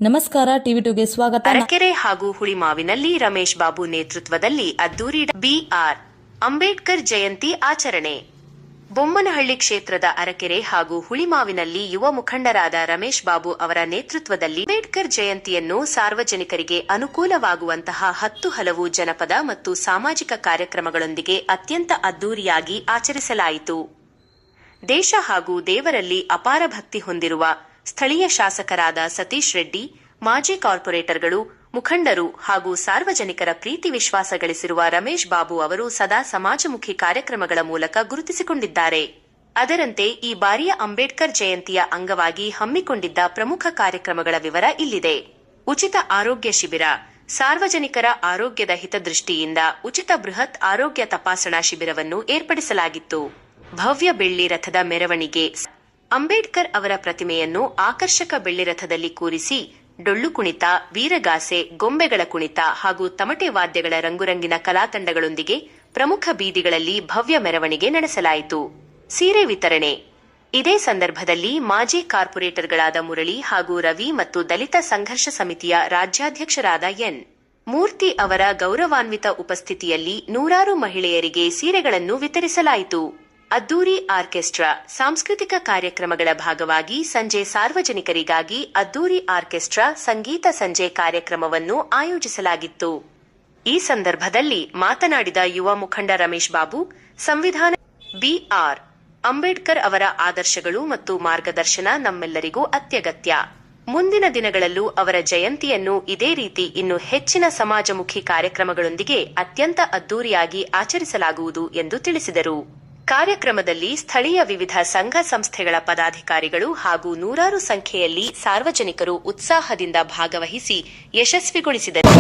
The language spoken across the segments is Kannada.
ನಮಸ್ಕಾರ ಟಿವಿ2ಗೆ ಸ್ವಾಗತ. ಅರಕೆರೆ ಹಾಗೂ ಹುಳಿಮಾವಿನಲ್ಲಿ ರಮೇಶ್ ಬಾಬು ನೇತೃತ್ವದಲ್ಲಿ ಅದ್ದೂರಿ ಬಿ.ಆರ್. ಅಂಬೇಡ್ಕರ್ ಜಯಂತಿ ಆಚರಣೆ. ಬೊಮ್ಮನಹಳ್ಳಿ ಕ್ಷೇತ್ರದ ಅರಕೆರೆ ಹಾಗೂ ಹುಳಿಮಾವಿನಲ್ಲಿ ಯುವ ಮುಖಂಡರಾದ ರಮೇಶ್ ಬಾಬು ಅವರ ನೇತೃತ್ವದಲ್ಲಿ ಅಂಬೇಡ್ಕರ್ ಜಯಂತಿಯನ್ನು ಸಾರ್ವಜನಿಕರಿಗೆ ಅನುಕೂಲವಾಗುವಂತಹ 10 ಹಲವು ಜನಪದ ಮತ್ತು ಸಾಮಾಜಿಕ ಕಾರ್ಯಕ್ರಮಗಳೊಂದಿಗೆ ಅತ್ಯಂತ ಅದ್ದೂರಿಯಾಗಿ ಆಚರಿಸಲಾಯಿತು. ದೇಶ ಹಾಗೂ ದೇವರಲ್ಲಿ ಅಪಾರ ಭಕ್ತಿ ಹೊಂದಿರುವ ಸ್ಥಳೀಯ ಶಾಸಕರಾದ ಸತೀಶ್ ರೆಡ್ಡಿ, ಮಾಜಿ ಕಾರ್ಪೊರೇಟರ್ಗಳು, ಮುಖಂಡರು ಹಾಗೂ ಸಾರ್ವಜನಿಕರ ಪ್ರೀತಿ ವಿಶ್ವಾಸ ಗಳಿಸಿರುವ ರಮೇಶ್ ಬಾಬು ಅವರು ಸದಾ ಸಮಾಜಮುಖಿ ಕಾರ್ಯಕ್ರಮಗಳ ಮೂಲಕ ಗುರುತಿಸಿಕೊಂಡಿದ್ದಾರೆ. ಅದರಂತೆ ಈ ಬಾರಿಯ ಅಂಬೇಡ್ಕರ್ ಜಯಂತಿಯ ಅಂಗವಾಗಿ ಹಮ್ಮಿಕೊಂಡಿದ್ದ ಪ್ರಮುಖ ಕಾರ್ಯಕ್ರಮಗಳ ವಿವರ ಇಲ್ಲಿದೆ. ಉಚಿತ ಆರೋಗ್ಯ ಶಿಬಿರ. ಸಾರ್ವಜನಿಕರ ಆರೋಗ್ಯದ ಹಿತದೃಷ್ಟಿಯಿಂದ ಉಚಿತ ಬೃಹತ್ ಆರೋಗ್ಯ ತಪಾಸಣಾ ಶಿಬಿರವನ್ನು ಏರ್ಪಡಿಸಲಾಗಿತ್ತು. ಭವ್ಯ ಬೆಳ್ಳಿ ರಥದ ಮೆರವಣಿಗೆ. ಅಂಬೇಡ್ಕರ್ ಅವರ ಪ್ರತಿಮೆಯನ್ನು ಆಕರ್ಷಕ ಬೆಳ್ಳಿ ರಥದಲ್ಲಿ ಕೂರಿಸಿ ಡೊಳ್ಳು ಕುಣಿತ, ವೀರಗಾಸೆ, ಗೊಂಬೆಗಳ ಕುಣಿತ ಹಾಗೂ ತಮಟೆ ವಾದ್ಯಗಳ ರಂಗುರಂಗಿನ ಕಲಾತಂಡಗಳೊಂದಿಗೆ ಪ್ರಮುಖ ಬೀದಿಗಳಲ್ಲಿ ಭವ್ಯ ಮೆರವಣಿಗೆ ನಡೆಸಲಾಯಿತು. ಸೀರೆ ವಿತರಣೆ. ಇದೇ ಸಂದರ್ಭದಲ್ಲಿ ಮಾಜಿ ಕಾರ್ಪೊರೇಟರ್ಗಳಾದ ಮುರಳಿ ಹಾಗೂ ರವಿ ಮತ್ತು ದಲಿತ ಸಂಘರ್ಷ ಸಮಿತಿಯ ರಾಜ್ಯಾಧ್ಯಕ್ಷರಾದ ಎನ್. ಮೂರ್ತಿ ಅವರ ಗೌರವಾನ್ವಿತ ಉಪಸ್ಥಿತಿಯಲ್ಲಿ ನೂರಾರು ಮಹಿಳೆಯರಿಗೆ ಸೀರೆಗಳನ್ನು ವಿತರಿಸಲಾಯಿತು. ಅದ್ದೂರಿ ಆರ್ಕೆಸ್ಟ್ರಾ. ಸಾಂಸ್ಕೃತಿಕ ಕಾರ್ಯಕ್ರಮಗಳ ಭಾಗವಾಗಿ ಸಂಜೆ ಸಾರ್ವಜನಿಕರಿಗಾಗಿ ಅದ್ದೂರಿ ಆರ್ಕೆಸ್ಟ್ರಾ ಸಂಗೀತ ಸಂಜೆ ಕಾರ್ಯಕ್ರಮವನ್ನು ಆಯೋಜಿಸಲಾಗಿತ್ತು. ಈ ಸಂದರ್ಭದಲ್ಲಿ ಮಾತನಾಡಿದ ಯುವ ಮುಖಂಡ ರಮೇಶ್ ಬಾಬು, ಸಂವಿಧಾನ ಬಿ.ಆರ್. ಅಂಬೇಡ್ಕರ್ ಅವರ ಆದರ್ಶಗಳು ಮತ್ತು ಮಾರ್ಗದರ್ಶನ ನಮ್ಮೆಲ್ಲರಿಗೂ ಅತ್ಯಗತ್ಯ. ಮುಂದಿನ ದಿನಗಳಲ್ಲೂ ಅವರ ಜಯಂತಿಯನ್ನು ಇದೇ ರೀತಿ ಇನ್ನು ಹೆಚ್ಚಿನ ಸಮಾಜಮುಖಿ ಕಾರ್ಯಕ್ರಮಗಳೊಂದಿಗೆ ಅತ್ಯಂತ ಅದ್ದೂರಿಯಾಗಿ ಆಚರಿಸಲಾಗುವುದು ಎಂದು ತಿಳಿಸಿದರು. ಕಾರ್ಯಕ್ರಮದಲ್ಲಿ ಸ್ಥಳೀಯ ವಿವಿಧ ಸಂಘ ಸಂಸ್ಥೆಗಳ ಪದಾಧಿಕಾರಿಗಳು ಹಾಗೂ ನೂರಾರು ಸಂಖ್ಯೆಯಲ್ಲಿ ಸಾರ್ವಜನಿಕರು ಉತ್ಸಾಹದಿಂದ ಭಾಗವಹಿಸಿ ಯಶಸ್ವಿಗೊಳಿಸಿದರು.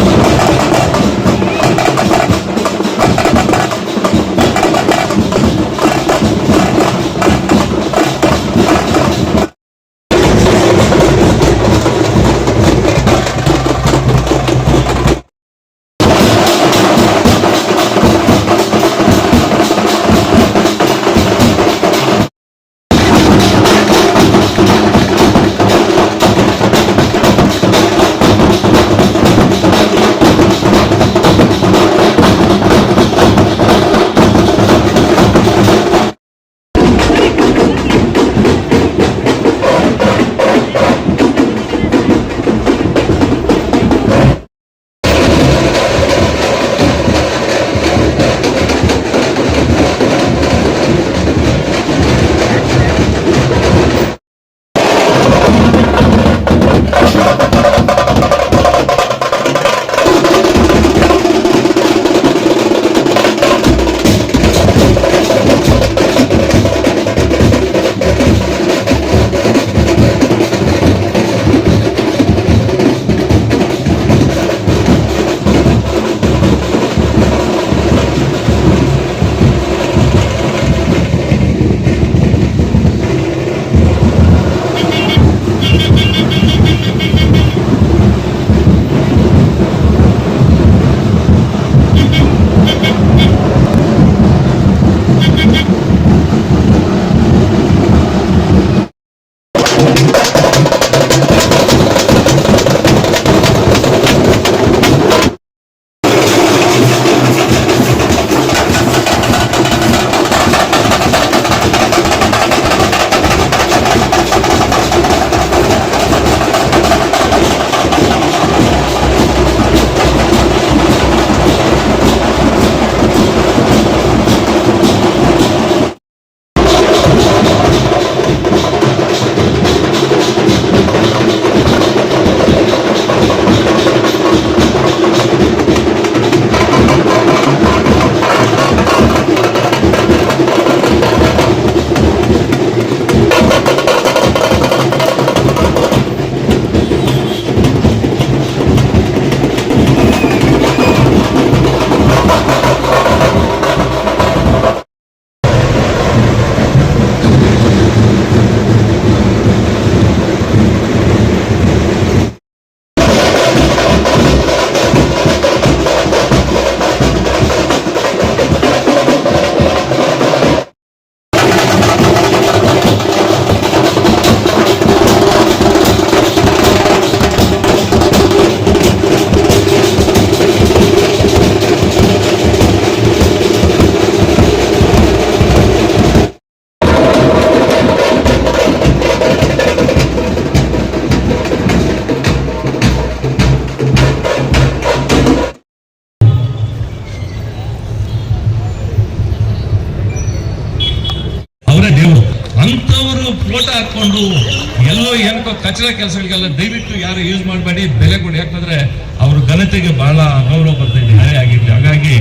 ಮಾಡೋ ಕಚರ ಕೆಲಸಗಳಿಗೆಲ್ಲ ದಯವಿಟ್ಟು ಯಾರು ಯೂಸ್ ಮಾಡಬೇಡಿ, ಬೆಲೆ ಕೊಡಿ. ಯಾಕಂದ್ರೆ ಅವ್ರ ಘನತೆಗೆ ಬಹಳ ಅಗೌರವ ಬರ್ತಿದೆ ಯಾರೇ ಆಗಿರ್ಲಿ. ಹಾಗಾಗಿ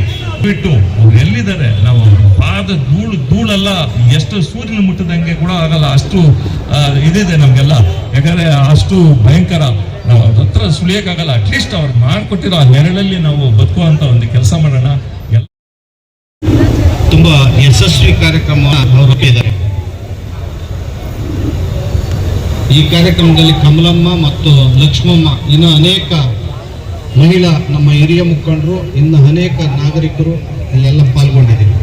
ಬಿಟ್ಟು ಅವ್ರು ಎಲ್ಲಿದ್ದಾರೆ, ನಾವು ಪಾದ ಧೂಳಲ್ಲ, ಎಷ್ಟು ಸೂರ್ಯನ ಮುಟ್ಟದಂಗೆ ಕೂಡ ಆಗಲ್ಲ, ಅಷ್ಟು ಇದಿದೆ ನಮ್ಗೆಲ್ಲ. ಯಾಕಂದ್ರೆ ಅಷ್ಟು ಭಯಂಕರ, ನಾವು ಅವ್ರ ಹತ್ರ ಸುಳಿಯಕ್ಕಾಗಲ್ಲ. ಅಟ್ಲೀಸ್ಟ್ ಅವ್ರು ಮಾಡ್ಕೊಟ್ಟಿರೋ ಆ ನೆರಳಲ್ಲಿ ನಾವು ಬದುಕುವಂತ ಒಂದು ಕೆಲಸ ಮಾಡೋಣ. ತುಂಬಾ ಯಶಸ್ವಿ ಕಾರ್ಯಕ್ರಮ ಅವರು ಇದ್ದಾರೆ. ಈ ಕಾರ್ಯಕ್ರಮದಲ್ಲಿ ಕಮಲಮ್ಮ ಮತ್ತು ಲಕ್ಷ್ಮಮ್ಮ, ಇನ್ನು ಅನೇಕ ಮಹಿಳಾ ನಮ್ಮ ಹಿರಿಯ ಮುಖಂಡರು, ಇನ್ನು ಅನೇಕ ನಾಗರಿಕರು ಇಲ್ಲೆಲ್ಲ ಪಾಲ್ಗೊಂಡಿದ್ದೀವಿ.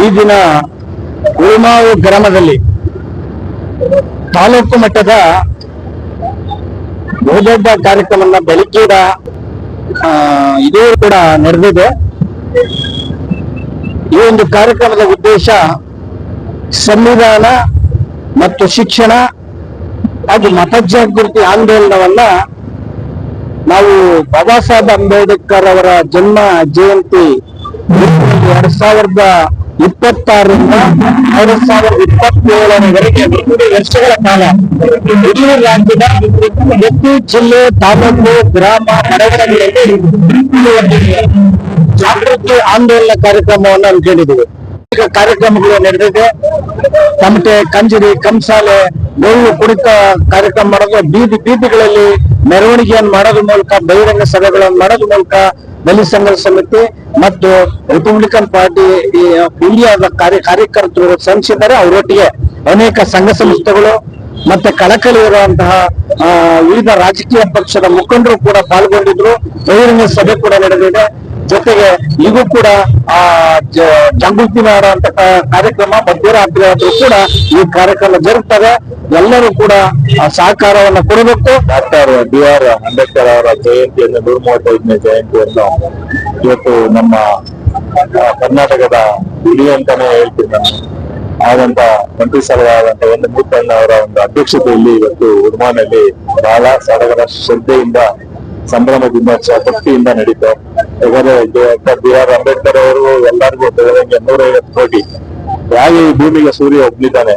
ಈ ದಿನ ಉಳಿಮಾವು ಗ್ರಾಮದಲ್ಲಿ ತಾಲೂಕು ಮಟ್ಟದ ಬಹುದೊಡ್ಡ ಕಾರ್ಯಕ್ರಮ ಬೆಳಗ್ಗೆದ ಇದು ಕೂಡ ನಡೆದಿದೆ. ಈ ಒಂದು ಕಾರ್ಯಕ್ರಮದ ಉದ್ದೇಶ ಸಂವಿಧಾನ ಮತ್ತು ಶಿಕ್ಷಣ ಹಾಗೂ ಮತಜಾಗೃತಿ ಆಂದೋಲನವನ್ನ ನಾವು ಬಾಬಾ ಸಾಹೇಬ್ ಅಂಬೇಡ್ಕರ್ ಅವರ ಜನ್ಮ ಜಯಂತಿ 2023 26ರಿಂದ 2027ರವರೆಗೆ 3 ವರ್ಷಗಳ ಕಾಲ ಇಡೀ ರಾಜ್ಯದ ಪ್ರತಿ ಜಿಲ್ಲೆ, ತಾಲೂಕು, ಗ್ರಾಮ, ನಗರಗಳಲ್ಲಿ ಜಾಗೃತಿ ಆಂದೋಲನ ಕಾರ್ಯಕ್ರಮವನ್ನು ಹಮ್ಮಿಕೊಂಡಿದ್ದೀವಿ. ಈಗ ಕಾರ್ಯಕ್ರಮಗಳು ನಡೆದಿದೆ. ತಮಟೆ, ಕಂಜರಿ, ಕಂಸಾಲೆ, ಡೊಳ್ಳು ಕುಣಿತ ಕಾರ್ಯಕ್ರಮ ಮಾಡೋದು, ಬೀದಿಗಳಲ್ಲಿ ಮೆರವಣಿಗೆಯನ್ನು ಮಾಡೋದ್ರ ಮೂಲಕ, ಬಹಿರಂಗ ಸಭೆಗಳನ್ನು ಮಾಡೋದ್ರ ಮೂಲಕ ದಲಿತ ಸಂಘರ್ಷ ಸಮಿತಿ ಮತ್ತು ರಿಪಬ್ಲಿಕನ್ ಪಾರ್ಟಿ ಇಂಡಿಯಾದ ಕಾರ್ಯಕರ್ತರು ಸಂಘಿಸಿದ್ದಾರೆ. ಅವರೊಟ್ಟಿಗೆ ಅನೇಕ ಸಂಘ ಸಂಸ್ಥೆಗಳು ಮತ್ತೆ ಕಳಕಳಿ ಇರುವಂತಹ ವಿವಿಧ ರಾಜಕೀಯ ಪಕ್ಷದ ಮುಖಂಡರು ಕೂಡ ಪಾಲ್ಗೊಂಡಿದ್ರು. ಬಹಿರಂಗ ಸಭೆ ಕೂಡ ನಡೆದಿದೆ. ಜೊತೆಗೆ ಈಗೂ ಕೂಡ ಜಾಗೃತಿ ಮಾಡುವಂತ ಕಾರ್ಯಕ್ರಮ ಮಧ್ಯರಾತ್ರಿ ಆದ್ರೂ ಕೂಡ ಈ ಕಾರ್ಯಕ್ರಮ ಜರುಗ್ತದೆ. ಎಲ್ಲರೂ ಕೂಡ ಸಹಕಾರವನ್ನು ಕೊಡಬೇಕು. ಡಾಕ್ಟರ್ BR ಅಂಬೇಡ್ಕರ್ ಅವರ ಜಯಂತಿಯನ್ನು 135ನೇ ಜಯಂತಿಯನ್ನು ಇವತ್ತು ನಮ್ಮ ಕರ್ನಾಟಕದ ಇಡೀ ಅಂತಾನೆ ಹೇಳ್ತೀನಿ ನಾನು ಆದಂತ ಮಂತ್ರಿಸಭೆಯಾದಂತ ಒಂದು ಮೂತಣ್ಣ ಅವರ ಒಂದು ಅಧ್ಯಕ್ಷತೆಯಲ್ಲಿ ಇವತ್ತು ಉರ್ಮಾನಲ್ಲಿ ಬಹಳ ಸಡಗರ ಶ್ರದ್ಧೆಯಿಂದ ಸಂಭ್ರಮದಿಂದ ಭಕ್ತಿಯಿಂದ ನಡೀತು. ಯಾಕಂದ್ರೆ ಡಾಕ್ಟರ್ BR ಅಂಬೇಡ್ಕರ್ ಅವರು ಎಲ್ಲರಿಗೂ ಬೆಳಗ್ಗೆ 150 ಕೋಟಿ ಹೇಗೆ ಈ ಭೂಮಿಗೆ ಸೂರ್ಯ ಒಪ್ಪಿದ್ದಾನೆ,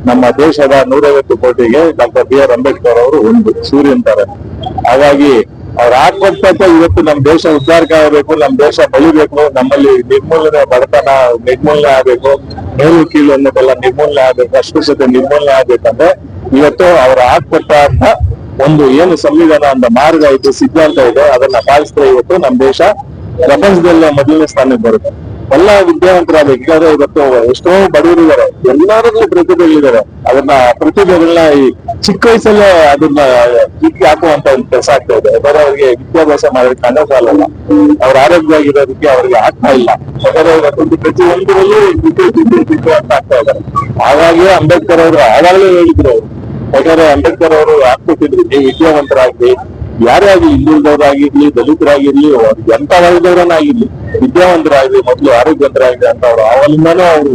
ನಮ್ಮ ದೇಶದ 150 ಕೋಟಿಗೆ ಡಾಕ್ಟರ್ BR ಅಂಬೇಡ್ಕರ್ ಅವರು ಒಂದು ಸೂರ್ಯ ಅಂತಾರೆ. ಹಾಗಾಗಿ ಅವ್ರು ಹಾಕೊಟ್ಟ ಇವತ್ತು ನಮ್ಮ ದೇಶ ಉದ್ಧಾರಕ್ಕೆ ಆಗಬೇಕು, ನಮ್ಮ ದೇಶ ಬೆಳಿಬೇಕು, ನಮ್ಮಲ್ಲಿ ನಿರ್ಮೂಲನೆ ಬಡತನ ನಿರ್ಮೂಲನೆ ಆಗ್ಬೇಕು, ಮೇಲು ಕೀಳು ಅನ್ನೋದೆಲ್ಲ ನಿರ್ಮೂಲನೆ ಆಗ್ಬೇಕು, ಅಸ್ಪೃಶ್ಯತೆ ನಿರ್ಮೂಲನೆ ಆಗ್ಬೇಕಂದ್ರೆ ಇವತ್ತು ಅವ್ರು ಹಾಕೊಟ್ಟ ಒಂದು ಏನು ಸಂವಿಧಾನ ಅಂತ ಮಾರ್ಗ ಇದೆ, ಸಿದ್ಧಾಂತ ಇದೆ, ಅದನ್ನ ಪಾಲಿಸಿದ್ರೆ ಇವತ್ತು ನಮ್ಮ ದೇಶ ಪ್ರಪಂಚದಲ್ಲೇ ಮೊದಲನೇ ಸ್ಥಾನಕ್ಕೆ ಬರುತ್ತೆ. ಎಲ್ಲ ವಿದ್ಯಾವಂತರಾಗಬೇಕು. ಯಾಕಂದ್ರೆ ಇವತ್ತು ಎಷ್ಟೋ ಬಡವರಿದ್ದಾರೆ, ಎಲ್ಲರಲ್ಲೂ ಪ್ರತಿಭೆಗಳಿದ್ದಾರೆ. ಅದನ್ನ ಪ್ರತಿಭೆಗಳನ್ನ ಈ ಚಿಕ್ಕ ವಯಸ್ಸಲ್ಲೇ ಅದನ್ನ ಕಿಕ್ಕಿ ಹಾಕುವಂತ ಒಂದು ಕೆಲಸ ಆಗ್ತಾ ಇದೆ. ಯಾಕಂದ್ರೆ ಅವ್ರಿಗೆ ವಿದ್ಯಾಭ್ಯಾಸ ಮಾಡೋದಕ್ಕೆ ಹಣ ಸಾಲಲ್ಲ, ಅವ್ರ ಆರೋಗ್ಯವಾಗಿರೋದಕ್ಕೆ ಅವ್ರಿಗೆ ಆಗ್ತಾ ಇಲ್ಲ. ಯಾಕಂದ್ರೆ ಇವತ್ತು ಪ್ರತಿಯೊಂದರಲ್ಲೂ ಬಿಟ್ಟು ಅಂತ ಆಗ್ತಾ ಇದ್ದಾರೆ. ಹಾಗಾಗಿ ಅಂಬೇಡ್ಕರ್ ಅವರು ಆವಾಗಲೇ ಹೇಳಿದ್ರು ಅವರು, ಯಾಕಂದ್ರೆ ಅಂಬೇಡ್ಕರ್ ಅವರು ಆಗ್ತಿದ್ರು ನೀವು ವಿದ್ಯಾವಂತರಾಗ್ಲಿ, ಯಾರೇ ಆಗ್ಲಿ, ಹಿಂದುಳಿದವರಾಗಿರ್ಲಿ, ದಲಿತರಾಗಿರ್ಲಿ, ಎಂತ ವರ್ಗದವರನ್ನಾಗಿರ್ಲಿ, ವಿದ್ಯಾವಂತರಾಗ್ಲಿ, ಮೊದಲು ಆರೋಗ್ಯವಂತರಾಗ್ಲಿ ಅಂತ ಅವ್ರು ಆವಲಿಂದಾನು ಅವರು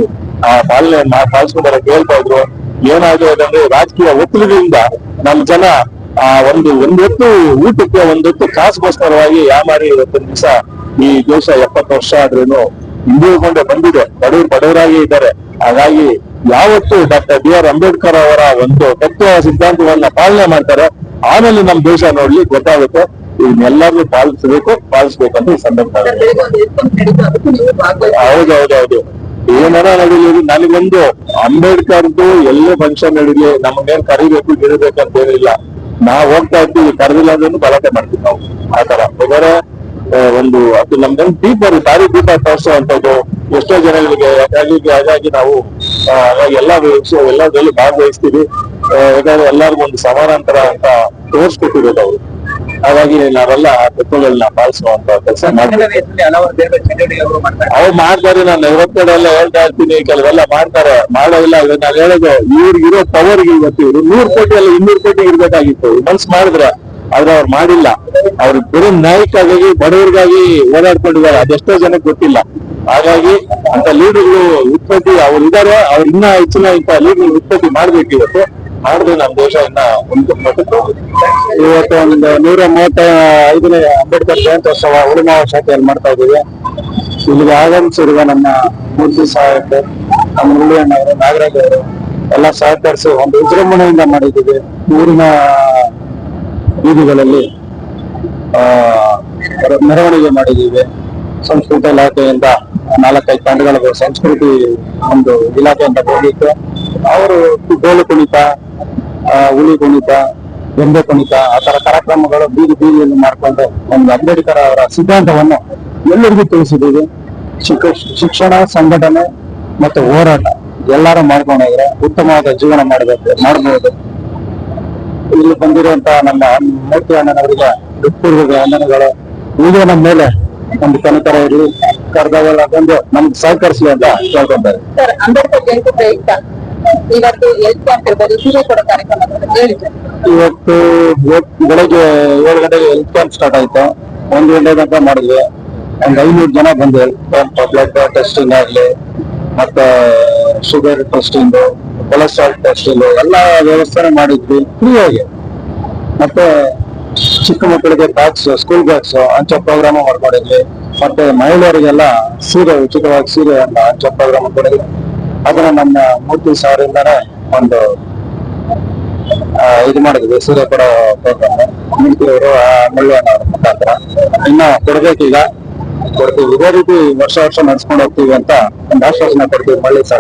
ಪಾಲಿಸ್ಕೊಂಡಾರ ಕೇಳ್ತಾ ಇದ್ರು. ಏನಾಗಿದೆ ಅಂದ್ರೆ ರಾಜಕೀಯ ಒತ್ತಡದಿಂದ ನಮ್ಮ ಜನ ಒಂದು ಹೊತ್ತು ಊಟಕ್ಕೆ, ಹೊತ್ತು ಕಾಸುಗೋಸ್ಕರವಾಗಿ ಯಾಮಾರಿ ಇವತ್ತಿನ ದಿವಸ ಈ ದೇಶ 70 ವರ್ಷ ಆದ್ರೂ ಹಿಂದುಳಿಕೊಂಡೇ ಬಂದಿದೆ. ಬಡವರಾಗಿ ಇದ್ದಾರೆ. ಹಾಗಾಗಿ ಯಾವತ್ತು ಡಾಕ್ಟರ್ BR ಅಂಬೇಡ್ಕರ್ ಅವರ ಒಂದು ತತ್ವ ಸಿದ್ಧಾಂತವನ್ನ ಪಾಲನೆ ಮಾಡ್ತಾರೆ, ಆಮೇಲೆ ನಮ್ಮ ದೇಶ ನೋಡ್ಲಿ ಗೊತ್ತಾಗುತ್ತೆ. ಇದನ್ನೆಲ್ಲರೂ ಪಾಲಿಸ್ಬೇಕಂತ ಈ ಸಂದರ್ಭ. ಹೌದೌದೌದು, ಏನಾರ ನಡೀಲಿ, ನನಗೊಂದು ಅಂಬೇಡ್ಕರ್ದು ಎಲ್ಲೇ ಫಂಕ್ಷನ್ ನಡೀಲಿ, ನಮಗೇನ್ ಕರಿಬೇಕು ಗಿಡಬೇಕಂತ ಏನಿಲ್ಲ. ನಾವ್ ಹೋಗ್ತಾ ಇರ್ತೀವಿ, ಕರೆದಿಲ್ಲ ಅಂದ್ರೂ ಗಲಾಟೆ ಮಾಡ್ತೀವಿ ನಾವು. ಆತರ ಬೇರೆ ಒಂದು ಅದು ನಮ್ದೊಂದು ದಾರಿ ದೀಪ ತೋರಿಸುವಂತದ್ದು ಎಷ್ಟೋ ಜನಗಳಿಗೆ. ಹಾಗಾಗಿ ನಾವು ಎಲ್ಲದ್ರಲ್ಲಿ ಭಾಗವಹಿಸ್ತೀವಿ. ಯಾಕಂದ್ರೆ ಎಲ್ಲರಿಗೂ ಒಂದು ಸಮಾನಾಂತರ ಅಂತ ತೋರಿಸ್ಕೊಟ್ಟಿರೋದು ಅವರು. ಹಾಗಾಗಿ ನಾವೆಲ್ಲ ತತ್ವಗಳನ್ನ ಪಾಲಿಸುವಂತ ಕೆಲಸ ಮಾಡ್ತೀವಿ. ಅವ್ರು ಮಾಡ್ತಾರೆ. ನಾನು ಇವತ್ತೆಡೆ ಎಲ್ಲ ಹೇಳ್ತಾ ಇರ್ತೀನಿ, ಕೆಲವೆಲ್ಲ ಮಾಡ್ತಾರೆ, ಮಾಡೋದಿಲ್ಲ. ನಾನು ಹೇಳೋದು ಇವ್ರಿಗಿರೋ ಪವರ್ಗೆ ಇವತ್ತು ಇವ್ರು 100 ಕೋಟಿ ಅಲ್ಲ 200 ಕೋಟಿ ಇರ್ಬೇಕಾಗಿತ್ತು ಮನ್ಸು ಮಾಡಿದ್ರೆ. ಆದ್ರೆ ಅವ್ರು ಮಾಡಿಲ್ಲ. ಅವ್ರು ಬರೀ ನಾಯಕಾಗಿ ಬಡವರಿಗಾಗಿ ಓಡಾಡ್ಕೊಂಡಿದ್ದಾರೆ. ಅದೆಷ್ಟೋ ಜನಕ್ಕೆ ಗೊತ್ತಿಲ್ಲ. ಹಾಗಾಗಿ ಅಂತ ಲೀಡರ್ಗಳು ಉತ್ಪತ್ತಿ ಅವ್ರು ಇದ್ದಾರೆ. ಅವ್ರು ಇನ್ನ ಹೆಚ್ಚಿನ ಇಂತ ಲೀಡರ್ ಉತ್ಪತ್ತಿ ಮಾಡ್ಬೇಕು. ಇವತ್ತು ಮಾಡಿದ್ರೆ ನಮ್ಮ ದೇಶ ಇನ್ನ ಒಂದು ಮಟ್ಟಕ್ಕೆ ಹೋಗುತ್ತೆ. ಇವತ್ತು ಒಂದು 135ನೇ ಅಂಬೇಡ್ಕರ್ ಜಯಂತ್ಯೋತ್ಸವ ಉಳಿಮಾವ ಶಾಖೆಯಲ್ಲಿ ಮಾಡ್ತಾ ಇದ್ದೀವಿ. ಇಲ್ಲಿಗೆ ಆಗಮಿಸಿರುವ ನಮ್ಮ ಮೂರ್ತಿ ಸಹಾಯಕರು, ನಮ್ಮ ಮುರಳಿಯಣ್ಣವರು, ನಾಗರಾಜ್ ಅವರು ಎಲ್ಲ ಸಹಕರಿಸಿ ಒಂದು ವಿಜೃಂಭಣೆಯಿಂದ ಮಾಡಿದ್ದೀವಿ. ಊರಿನ ಬೀದಿಗಳಲ್ಲಿ ಮೆರವಣಿಗೆ ಮಾಡಿದ್ದೀವಿ. ಸಂಸ್ಕೃತಿ ಇಲಾಖೆಯಿಂದ 4-5 ತಂಡಗಳ ಸಂಸ್ಕೃತಿ ಒಂದು ಇಲಾಖೆಯಿಂದ ಹೋಗಿತ್ತು. ಅವರು ಡೋಲು ಕುಣಿತ, ಹುಲಿ ಕುಣಿತ, ಗೊಂಬೆ ಕುಣಿತ, ಆ ತರ ಕಾರ್ಯಕ್ರಮಗಳು ಬೀದಿಯಲ್ಲಿ ಮಾಡ್ಕೊಂಡು ಒಂದು ಅಂಬೇಡ್ಕರ್ ಅವರ ಸಿದ್ಧಾಂತವನ್ನು ಎಲ್ಲರಿಗೂ ತಿಳಿಸಿದ್ದೀವಿ. ಶಿಕ್ಷಣ, ಸಂಘಟನೆ ಮತ್ತು ಹೋರಾಟ ಎಲ್ಲರೂ ಮಾಡ್ಕೊಂಡೋದ್ರೆ ಉತ್ತಮವಾದ ಜೀವನ ಮಾಡಬಹುದು. ಇಲ್ಲಿ ಬಂದಿರುವಂತಹ ನಮ್ಮ ಮೂರ್ತಿ ಅಣ್ಣನವರಿಗೆ ಹೃತ್ಪೂರ್ವಕ ವಂದನೆಗಳು. ಈಗ ನಮ್ಮ ಮೇಲೆ ಒಂದು ಕನಿಕರ ಇರಲಿ, ಕರ್ದವಲ್ಲ ಬಂದು ನಮ್ಗೆ ಸಹಕರಿಸಲಿ ಅಂತ ಕೇಳ್ಕೊಂತಾರೆ. ಅಂಬೇಡ್ಕರ್ ಜಯಂತಿ ಪ್ರಯುಕ್ತ ಇವತ್ತು ಹೆಲ್ತ್ ಕ್ಯಾಂಪ್ ಇರ್ಬೋದು, ಸೀರೆ ಕೊಡೋ ಕಾರ್ಯಕ್ರಮ ಇವತ್ತು ಬೆಳಗ್ಗೆ 7 ಗಂಟೆಗೆ ಹೆಲ್ತ್ ಕ್ಯಾಂಪ್ ಸ್ಟಾರ್ಟ್ ಆಯ್ತು. 1 ಗಂಟೆ ತನಕ ಮಾಡಿದ್ವಿ. ಒಂದು 500 ಜನ ಬಂದು ಹೆಲ್ತ್ ಕ್ಯಾಂಪ್, ಬ್ಲಡ್ ಟೆಸ್ಟಿಂಗ್ ಆಗ್ಲಿ, ಮತ್ತೆ ಶುಗರ್ ಟೆಸ್ಟಿಂಗ್, ಕೊಲೆಸ್ಟ್ರಾಲ್ ಟೆಸ್ಟಿಂಗ್ ಎಲ್ಲ ವ್ಯವಸ್ಥೆ ಮಾಡಿದ್ವಿ ಫ್ರೀಯಾಗಿ. ಮತ್ತೆ ಚಿಕ್ಕ ಮಕ್ಕಳಿಗೆ ಬ್ಯಾಗ್ಸ್, ಸ್ಕೂಲ್ ಬ್ಯಾಗ್ಸ್ ಹಂಚೋ ಪ್ರೋಗ್ರಾಮ್ ಮಾಡ್ಕೊಂಡಿದ್ವಿ. ಮತ್ತೆ ಮಹಿಳೆಯರಿಗೆಲ್ಲ ಸೀರೆ, ಉಚಿತವಾಗಿ ಸೀರೆ ಅಂತ ಹಂಚೋ ಪ್ರೋಗ್ರಾಮ್ ಮಾಡ್ಕೊಂಡಿದ್ವಿ. ಅದನ್ನ ನಮ್ಮ ಮೂರ್ತಿ ಸಾರಿಂದಾನೆ ಒಂದು ಇದು ಮಾಡಿದ್ವಿ, ಸೀರೆ ಕೊಡೋ ಪ್ರೋಗ್ರಾಮ್. ಮೂರ್ತಿಯವರು ಮುಳ್ಳಯ್ಯನವರ ಮುಖಾಂತರ ಇನ್ನ ಕೊಡ್ತೀವಿ. ಇದೇ ರೀತಿ ವರ್ಷ ನಡೆಸ್ಕೊಂಡು ಹೋಗ್ತೀವಿ ಅಂತ ಒಂದು ಆಶ್ವಾಸನೆ ಕೊಡ್ತೀವಿ ಮಳ್ಳಿ ಸಾರಿಗೆ.